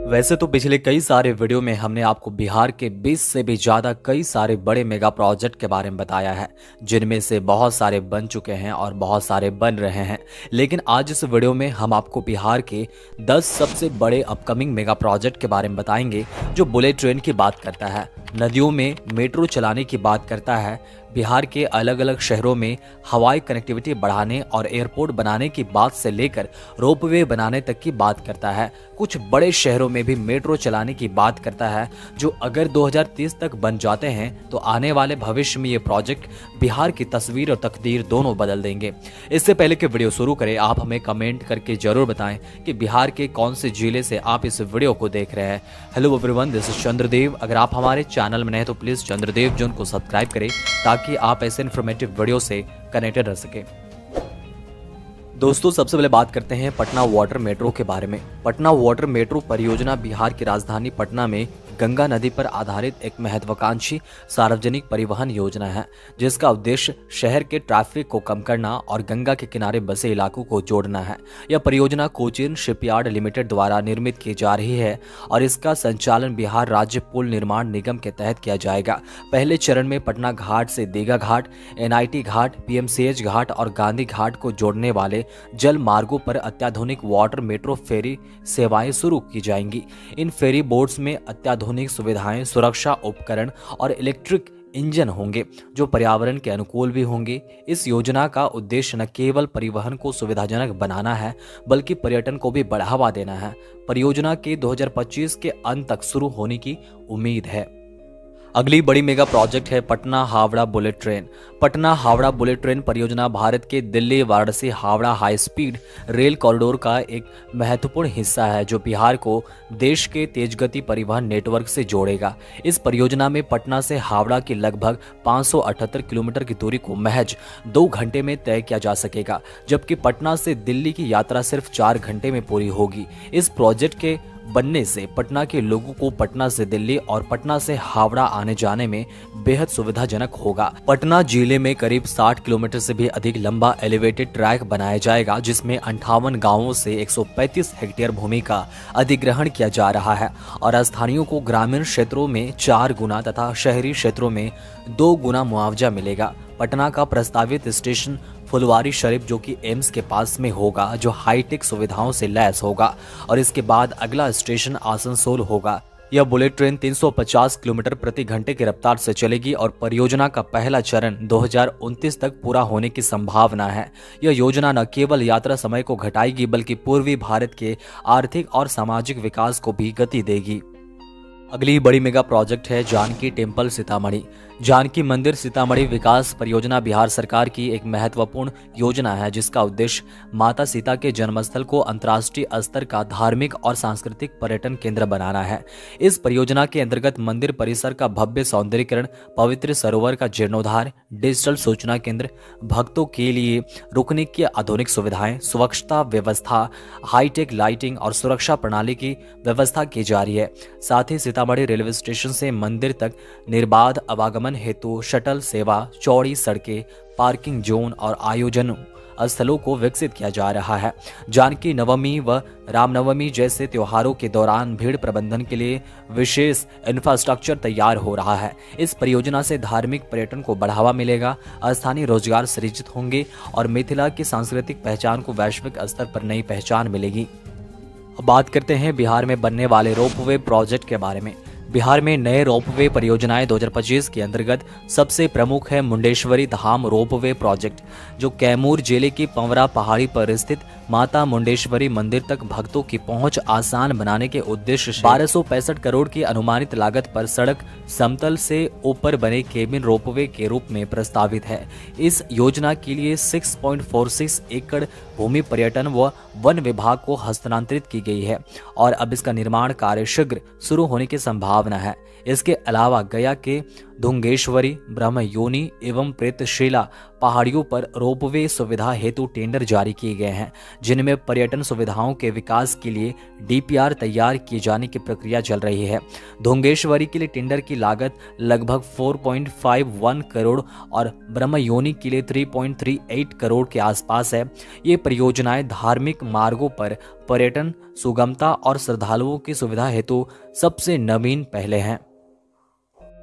वैसे तो पिछले कई सारे वीडियो में हमने आपको बिहार के 20 से भी ज़्यादा कई सारे बड़े मेगा प्रोजेक्ट के बारे में बताया है, जिनमें से बहुत सारे बन चुके हैं और बहुत सारे बन रहे हैं। लेकिन आज इस वीडियो में हम आपको बिहार के 10 सबसे बड़े अपकमिंग मेगा प्रोजेक्ट के बारे में बताएंगे, जो बुलेट ट्रेन की बात करता है, नदियों में मेट्रो चलाने की बात करता है, बिहार के अलग अलग शहरों में हवाई कनेक्टिविटी बढ़ाने और एयरपोर्ट बनाने की बात से लेकर रोपवे बनाने तक की बात करता है। कुछ बड़े शहरों में भी मेट्रो चलाने की बात करता है, जो अगर 2030 तक बन जाते हैं तो आने वाले भविष्य में ये प्रोजेक्ट बिहार की तस्वीर और तकदीर दोनों बदल देंगे। इससे पहले कि वीडियो शुरू करें, आप हमें कमेंट करके जरूर बताएं कि बिहार के कौन से जिले से आप इस वीडियो को देख रहे हैं। Hello everyone, this is Chandradev. अगर आप हमारे चैनल में नए तो प्लीज चंद्रदेव जोन को सब्सक्राइब करें, ताकि आप ऐसे इन्फॉर्मेटिव वीडियो से कनेक्टेड रह सके। दोस्तों, सबसे पहले बात करते हैं पटना वाटर मेट्रो के बारे में। पटना वाटर मेट्रो परियोजना बिहार की राजधानी पटना में गंगा नदी पर आधारित एक महत्वाकांक्षी सार्वजनिक परिवहन योजना है, जिसका उद्देश्य शहर के ट्रैफिक को कम करना और गंगा के किनारे बसे इलाकों को जोड़ना है। यह परियोजना कोचीन शिपयार्ड लिमिटेड द्वारा निर्मित की जा रही है और इसका संचालन बिहार राज्य पुल निर्माण निगम के तहत किया जाएगा। पहले चरण में पटना घाट से दीघा घाट, NIT घाट, PMCH घाट और गांधी घाट को जोड़ने वाले जल मार्गों पर अत्याधुनिक वाटर मेट्रो फेरी सेवाएं शुरू की जाएंगी। इन फेरी बोट्स में अत्याधुनिक सुविधाएं, सुरक्षा उपकरण और इलेक्ट्रिक इंजन होंगे, जो पर्यावरण के अनुकूल भी होंगे। इस योजना का उद्देश्य न केवल परिवहन को सुविधाजनक बनाना है, बल्कि पर्यटन को भी बढ़ावा देना है। परियोजना के 2025 के अंत तक शुरू होने की उम्मीद है। अगली बड़ी मेगा प्रोजेक्ट है Patna Howrah bullet train. Patna Howrah bullet train परियोजना भारत के Delhi Varanasi Howrah high speed rail corridor का एक महत्वपूर्ण हिस्सा है, जो बिहार को देश के तेजगति परिवहन नेटवर्क से जोड़ेगा। इस परियोजना में पटना से हावड़ा की लगभग 578 किलोमीटर की दूरी को महज 2 घंटे में तय किया जा सकेगा, जबकि पटना से दिल्ली की यात्रा सिर्फ 4 घंटे में पूरी होगी। इस प्रोजेक्ट के बनने से पटना के लोगों को पटना से दिल्ली और पटना से हावड़ा आने जाने में बेहद सुविधाजनक होगा। पटना जिले में करीब 60 किलोमीटर से भी अधिक लंबा एलिवेटेड ट्रैक बनाया जाएगा, जिसमें 58 गांवों से 135 हेक्टेयर भूमि का अधिग्रहण किया जा रहा है और स्थानीयों को ग्रामीण क्षेत्रों में 4 गुना तथा शहरी क्षेत्रों में 2 गुना मुआवजा मिलेगा। पटना का प्रस्तावित स्टेशन फुलवारी शरीफ, जो कि एम्स के पास में होगा, जो हाईटेक सुविधाओं से लैस होगा, और इसके बाद अगला स्टेशन आसनसोल होगा। यह बुलेट ट्रेन 350 किलोमीटर प्रति घंटे की रफ्तार से चलेगी और परियोजना का पहला चरण 2029 तक पूरा होने की संभावना है। यह योजना न केवल यात्रा समय को घटाएगी, बल्कि पूर्वी भारत के आर्थिक और सामाजिक विकास को भी गति देगी। अगली बड़ी मेगा प्रोजेक्ट है जानकी टेम्पल सीतामढ़ी। जानकी मंदिर सीतामढ़ी विकास परियोजना बिहार सरकार की एक महत्वपूर्ण योजना है, जिसका उद्देश्य माता सीता के जन्मस्थल को अंतर्राष्ट्रीय स्तर का धार्मिक और सांस्कृतिक पर्यटन केंद्र बनाना है। इस परियोजना के अंतर्गत मंदिर परिसर का भव्य सौंदर्यीकरण, पवित्र सरोवर का जीर्णोद्धार, डिजिटल सूचना केंद्र, भक्तों के लिए रुकने की आधुनिक सुविधाएं, स्वच्छता व्यवस्था, हाईटेक लाइटिंग और सुरक्षा प्रणाली की व्यवस्था की जा रही है। साथ ही सीतामढ़ी रेलवे स्टेशन से मंदिर तक निर्बाध आवागमन हेतु शटल सेवा, चौड़ी सड़कें, पार्किंग जोन और आयोजन स्थलों को विकसित किया जा रहा है। जानकी नवमी व रामनवमी जैसे त्योहारों के दौरान भीड़ प्रबंधन के लिए विशेष इंफ्रास्ट्रक्चर तैयार हो रहा है। इस परियोजना से धार्मिक पर्यटन को बढ़ावा मिलेगा, स्थानीय रोजगार सृजित होंगे और मिथिला की सांस्कृतिक पहचान को वैश्विक स्तर पर नई पहचान मिलेगी। अब बात करते हैं बिहार में बनने वाले रोपवे प्रोजेक्ट के बारे में। बिहार में नए रोपवे परियोजनाएं 2025 के अंतर्गत सबसे प्रमुख है मुंडेश्वरी धाम रोपवे प्रोजेक्ट, जो कैमूर जिले की पंवरा पहाड़ी पर स्थित माता मुंडेश्वरी मंदिर तक भक्तों की पहुंच आसान बनाने के उद्देश्य से 1265 करोड़ की अनुमानित लागत पर सड़क समतल से ऊपर बने केबिन रोपवे के रूप में प्रस्तावित है। इस योजना के लिए 6.46 एकड़ भूमि पर्यटन व वन विभाग को हस्तांतरित की गई है और अब इसका निर्माण कार्य शीघ्र शुरू होने की संभावना है। इसके अलावा गया के धुंगेश्वरी, ब्रह्मयोनी एवं प्रेतशिला पहाड़ियों पर रोपवे सुविधा हेतु टेंडर जारी किए गए हैं, जिनमें पर्यटन सुविधाओं के विकास के लिए डीपीआर तैयार किए जाने की प्रक्रिया चल रही है। धुंगेश्वरी के लिए टेंडर की लागत लगभग 4.51 करोड़ और ब्रह्मयोनी के लिए 3.38 करोड़ के आसपास है। ये परियोजनाएं धार्मिक मार्गों पर पर्यटन सुगमता और श्रद्धालुओं की सुविधा हेतु सबसे नवीन पहले हैं।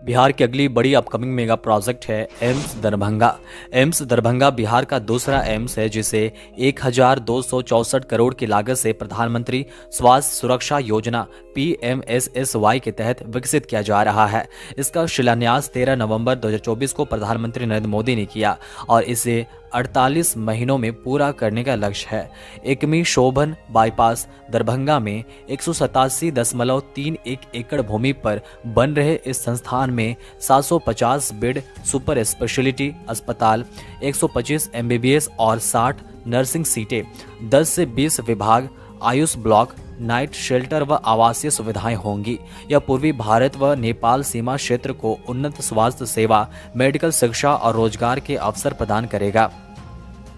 बिहार की अगली बड़ी अपकमिंग मेगा प्रोजेक्ट है एम्स दरभंगा। एम्स दरभंगा बिहार का दूसरा एम्स है, जिसे 1264 करोड़ की लागत से प्रधानमंत्री स्वास्थ्य सुरक्षा योजना PMSSY के तहत विकसित किया जा रहा है। इसका शिलान्यास 13 नवंबर 2024 को प्रधानमंत्री नरेंद्र मोदी ने किया और इसे 48 महीनों में पूरा करने का लक्ष्य है। एकमी शोभन बाईपास दरभंगा में 187.31 एकड़ भूमि पर बन रहे इस संस्थान में 750 बेड सुपर स्पेशलिटी अस्पताल, 125 MBBS और 60 नर्सिंग सीटें, 10 से 20 विभाग, आयुष ब्लॉक, नाइट शेल्टर व आवासीय सुविधाएं होंगी। यह पूर्वी भारत व नेपाल सीमा क्षेत्र को उन्नत स्वास्थ्य सेवा, मेडिकल शिक्षा और रोजगार के अवसर प्रदान करेगा।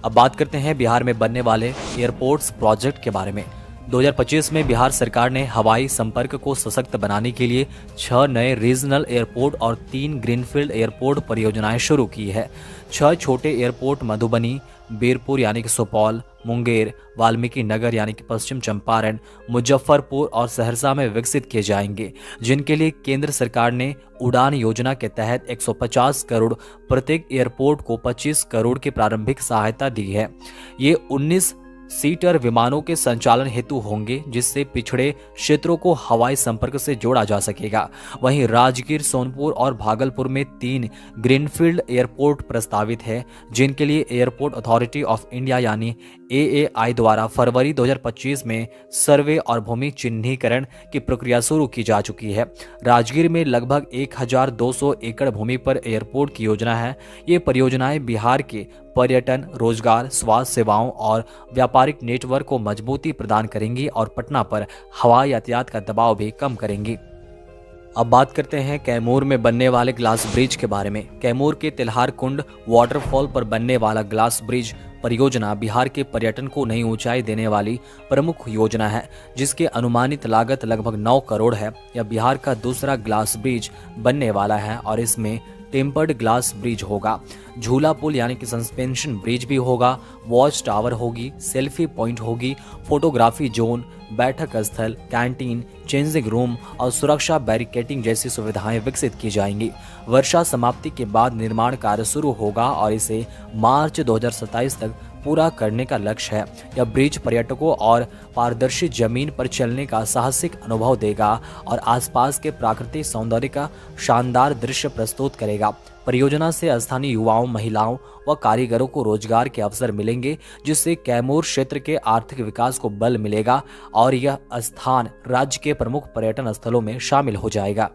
अब बात करते हैं बिहार में बनने वाले एयरपोर्ट्स प्रोजेक्ट के बारे में। 2025 में बिहार सरकार ने हवाई संपर्क को सशक्त बनाने के लिए 6 नए रीजनल एयरपोर्ट और 3 ग्रीनफील्ड एयरपोर्ट परियोजनाएं शुरू की है। 6 छोटे एयरपोर्ट मधुबनी, बीरपुर यानी कि सुपौल, मुंगेर, वाल्मीकि नगर यानी कि पश्चिम चंपारण, मुजफ्फरपुर और सहरसा में विकसित किए जाएंगे, जिनके लिए केंद्र सरकार ने उड़ान योजना के तहत 150 करोड़, प्रत्येक एयरपोर्ट को 25 करोड़ की प्रारंभिक सहायता दी है। ये 19 सीटर विमानों के संचालन हेतु होंगे, जिससे पिछड़े क्षेत्रों को हवाई संपर्क से जोड़ा जा सकेगा। वहीं राजगीर, सोनपुर और भागलपुर में 3 ग्रीनफील्ड एयरपोर्ट प्रस्तावित है, जिनके लिए एयरपोर्ट अथॉरिटी ऑफ इंडिया यानी AAI द्वारा फरवरी 2025 में सर्वे और भूमि चिन्हीकरण की प्रक्रिया शुरू की जा चुकी है। राजगीर में लगभग 1200 एकड़ भूमि पर एयरपोर्ट की योजना है। ये परियोजनाएं बिहार के पर्यटन, रोजगार, स्वास्थ्य सेवाओं और व्यापारिक नेटवर्क को मजबूती प्रदान करेंगी और पटना पर हवाई यातायात का दबाव भी कम करेंगी। अब बात करते हैं कैमूर में बनने वाले ग्लास ब्रिज के बारे में। कैमूर के तिल्हार कुंड वाटरफॉल पर बनने वाला ग्लास ब्रिज परियोजना बिहार के पर्यटन को नई ऊंचाई देने वाली प्रमुख योजना है, जिसकी अनुमानित लागत लगभग 9 करोड़ है। यह बिहार का दूसरा ग्लास ब्रिज बनने वाला है और इसमें टेम्पर्ड ग्लास ब्रिज होगा, झूला पुल यानी कि सस्पेंशन ब्रिज भी होगा, वॉच टावर होगी, सेल्फी पॉइंट होगी, फोटोग्राफी जोन, बैठक स्थल, कैंटीन, चेंजिंग रूम और सुरक्षा बैरिकेडिंग जैसी सुविधाएं विकसित की जाएंगी। वर्षा समाप्ति के बाद निर्माण कार्य शुरू होगा और इसे मार्च 2027 तक पूरा करने का लक्ष्य है। यह ब्रिज पर्यटकों और पारदर्शी जमीन पर चलने का साहसिक अनुभव देगा और आसपास के प्राकृतिक सौंदर्य का शानदार दृश्य प्रस्तुत करेगा। परियोजना से स्थानीय युवाओं, महिलाओं व कारीगरों को रोजगार के अवसर मिलेंगे, जिससे कैमूर क्षेत्र के आर्थिक विकास को बल मिलेगा और यह स्थान राज्य के प्रमुख पर्यटन स्थलों में शामिल हो जाएगा।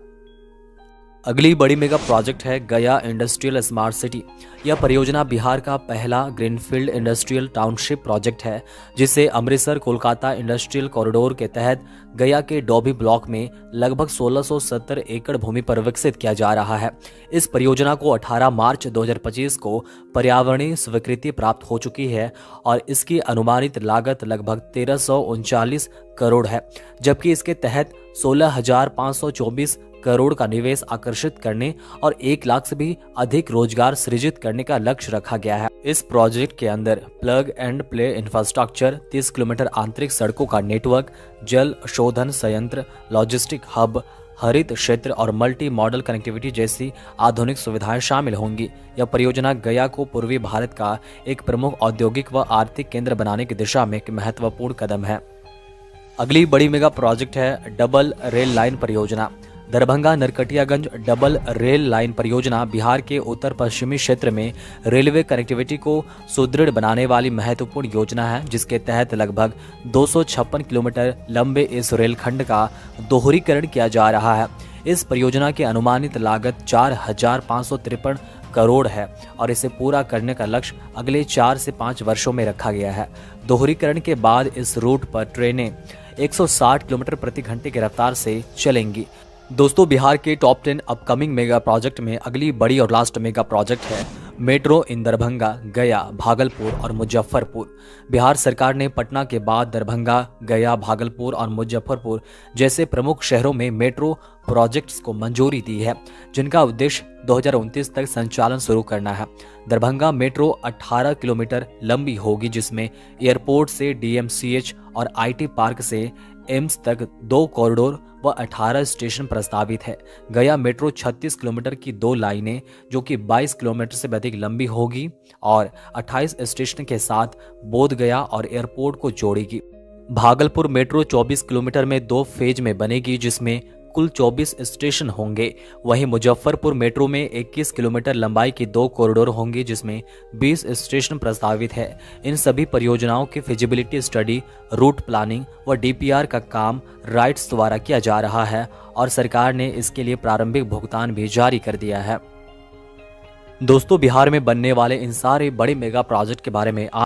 अगली बड़ी मेगा प्रोजेक्ट है गया इंडस्ट्रियल स्मार्ट सिटी। यह परियोजना बिहार का पहला ग्रीनफील्ड इंडस्ट्रियल टाउनशिप प्रोजेक्ट है, जिसे अमृतसर कोलकाता इंडस्ट्रियल कॉरिडोर के तहत गया के डोभी ब्लॉक में लगभग 1670 एकड़ भूमि पर विकसित किया जा रहा है। इस परियोजना को 18 मार्च 2025 को पर्यावरणीय स्वीकृति प्राप्त हो चुकी है और इसकी अनुमानित लागत लगभग 1339 करोड़ है, जबकि इसके तहत 16,524 करोड़ का निवेश आकर्षित करने और 1 लाख से भी अधिक रोजगार सृजित करने का लक्ष्य रखा गया है। इस प्रोजेक्ट के अंदर plug and play infrastructure, 30 kilometre आंतरिक सड़कों का नेटवर्क, जल शोधन संयंत्र, लॉजिस्टिक हब, हरित क्षेत्र और मल्टी मॉडल कनेक्टिविटी जैसी आधुनिक सुविधाएं शामिल होंगी। यह परियोजना गया को पूर्वी भारत का एक प्रमुख औद्योगिक व आर्थिक केंद्र बनाने की दिशा में एक महत्वपूर्ण कदम है। अगली बड़ी मेगा प्रोजेक्ट है डबल रेल लाइन परियोजना। Darbhanga Narkatiaganj double rail line परियोजना बिहार के उत्तर पश्चिमी क्षेत्र में रेलवे कनेक्टिविटी को सुदृढ़ बनाने वाली महत्वपूर्ण योजना है, जिसके तहत लगभग 256 किलोमीटर लंबे इस रेलखंड का दोहरीकरण किया जा रहा है। इस परियोजना की अनुमानित लागत 4,553 करोड़ है और इसे पूरा करने का लक्ष्य अगले 4 से 5 वर्षों में रखा गया है। दोहरीकरण के बाद इस रूट पर ट्रेनें 160 किलोमीटर प्रति घंटे की रफ्तार से चलेंगी। दोस्तों, बिहार के टॉप 10 अपकमिंग मेगा प्रोजेक्ट में अगली बड़ी और लास्ट मेगा प्रोजेक्ट है मेट्रो इन दरभंगा, गया, भागलपुर और मुजफ्फरपुर। बिहार सरकार ने पटना के बाद दरभंगा, गया, भागलपुर और मुजफ्फरपुर जैसे प्रमुख शहरों में मेट्रो प्रोजेक्ट्स को मंजूरी दी है, जिनका उद्देश्य 2029 तक संचालन शुरू करना है। दरभंगा मेट्रो 18 किलोमीटर लंबी होगी, जिसमें एयरपोर्ट से डीएमसीएच और आईटी पार्क से एम्स तक 2 कॉरिडोर व 18 स्टेशन प्रस्तावित है। गया मेट्रो 36 किलोमीटर की 2 लाइनें, जो कि 22 किलोमीटर से अधिक लंबी होगी और 28 स्टेशन के साथ बोध गया और एयरपोर्ट को जोड़ेगी। भागलपुर मेट्रो 24 किलोमीटर में 2 फेज में बनेगी, जिसमें कुल 24 स्टेशन होंगे। वहीं मुजफ्फरपुर मेट्रो में 21 किलोमीटर लंबाई की 2 कॉरिडोर होंगी, जिसमें 20 स्टेशन प्रस्तावित है। इन सभी परियोजनाओं की फिजिबिलिटी स्टडी, रूट प्लानिंग व डीपीआर का काम राइट्स द्वारा किया जा रहा है और सरकार ने इसके लिए प्रारंभिक भुगतान भी जारी कर दिया है। दोस्तों, बिहार में बनने वाले इन सारे बड़े मेगा प्रोजेक्ट के बारे में